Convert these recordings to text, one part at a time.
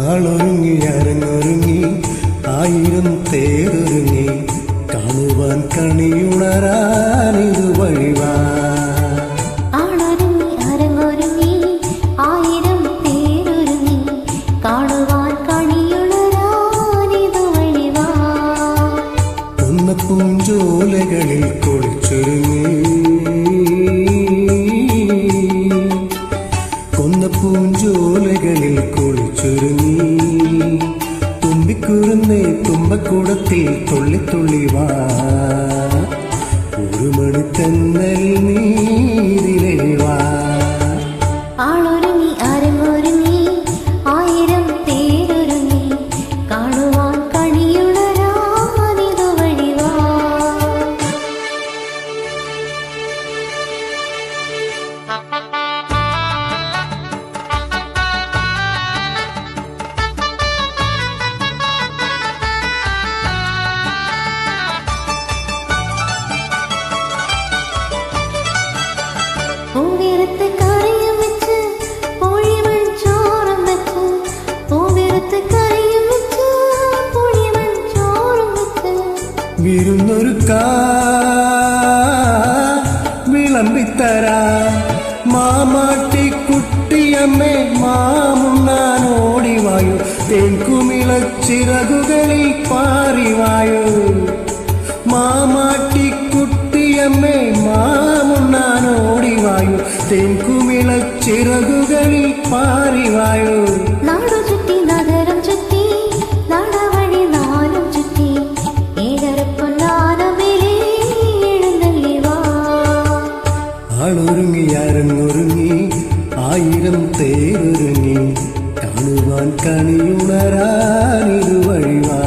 ആളൊരുങ്ങി അരങ്ങൊരുങ്ങി ആയിരം തേരൊരുങ്ങി കാണുവാൻ കണിയുണരാനിതു വഴിവാ. ആളൊരുങ്ങി അരങ്ങൊരുങ്ങി ആയിരം തേരൊരുങ്ങി കാണുവാൻ കണിയുണരാനിതു വഴിവാ. ഒന്ന പൂഞ്ചോലകളിൽ കൊളിച്ചൊരുങ്ങി പൂഞ്ചോലകളിൽ കുളിച്ചൊരുങ്ങി തുമ്പിക്കുരുന്നേ തുമ്പക്കൂടത്തിൽ തുള്ളിത്തുള്ളി വാ. ഒരു മണിത്തന്നൽ നീതിലേ വാ. ആളൊരുങ്ങി അരങ്ങൊരുങ്ങി ആയിരം തേരൊരുങ്ങി കാണുവാൻ കണിയുണരാനിതു വഴിവാ. പൂവിരുത്ത് കറിയും വെച്ച് പുളിമൺ ചോറും വെച്ച് പൂവിരുത്ത് കറിയും വെച്ച് പുളിമൺ ചോറും വെച്ച് വിരുന്നൊരുക്കാ വിളമ്പിത്തരാ മാമാട്ടിക്കുട്ടിയമ്മേ മാമുണ്ണാൻ ഓടിവായു തേൻകുമിളച്ചിറകുകളിൽ പാറിവായു. മാമാട്ടിക്കുട്ടിയമ്മേ മാമുണ്ണാൻ ഓടിവായു തേൻകുമിളച്ചിറകുകളിൽ പാറിവായു. നാടു ചുറ്റി നഗരം ചുറ്റി നടവഴി നാലും ചുറ്റി ഏഴരപ്പൊന്നാനമേലെ എഴുന്നള്ളി വാ. ആളൊരുങ്ങി അരങ്ങൊരുങ്ങി ആയിരം തേരൊരുങ്ങി കാണുവാൻ കണിയുണരാനിതു വഴിവാ.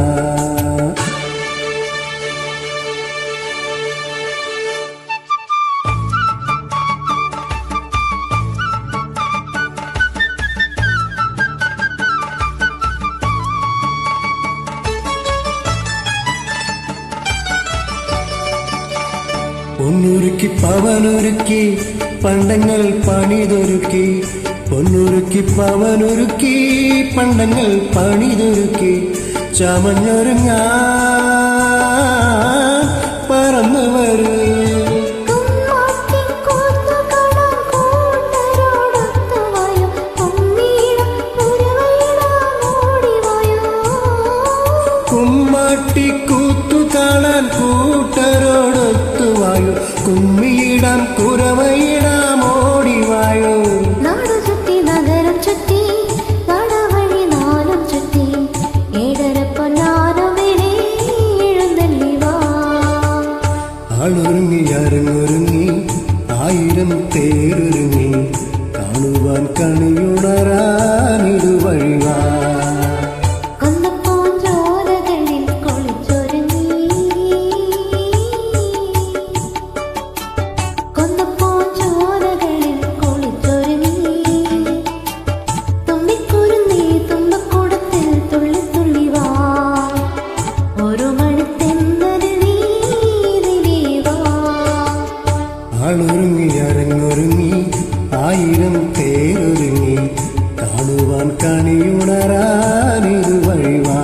പൊന്നൊരുക്കി പവനൊരുക്കി പണ്ടങ്ങൾ പണിതൊരുക്കി പൊന്നൊരുക്കി പവനൊരുക്കി പണ്ടങ്ങൾ പണിതൊരുക്കി ചമഞ്ഞൊരുങ്ങാ പറന്നു വരൂ. കുമ്മാട്ടിക്കൂത്തു കാണാൻ കൂട്ടരോടൊത്തുവായോ കുമ്മിയിടാം കുരവയിടാം ഓടിവായോ. നാടു ചുറ്റി നഗരം ചുറ്റി നടവഴി നാലും ചുറ്റി ഏഴരപ്പൊന്നാനമേലെ എഴുന്നള്ളി വാ. ആളൊരുങ്ങി അരങ്ങൊരുങ്ങി ആയിരം തേരൊരുങ്ങി കാണുവാൻ കണിയുണരാനിതു വഴിവാ. ആളൊരുങ്ങി അരങ്ങൊരുങ്ങി ആയിരം തേരൊരുങ്ങി കാണുവാൻ കണിയുണരാനിതു വഴിവാ.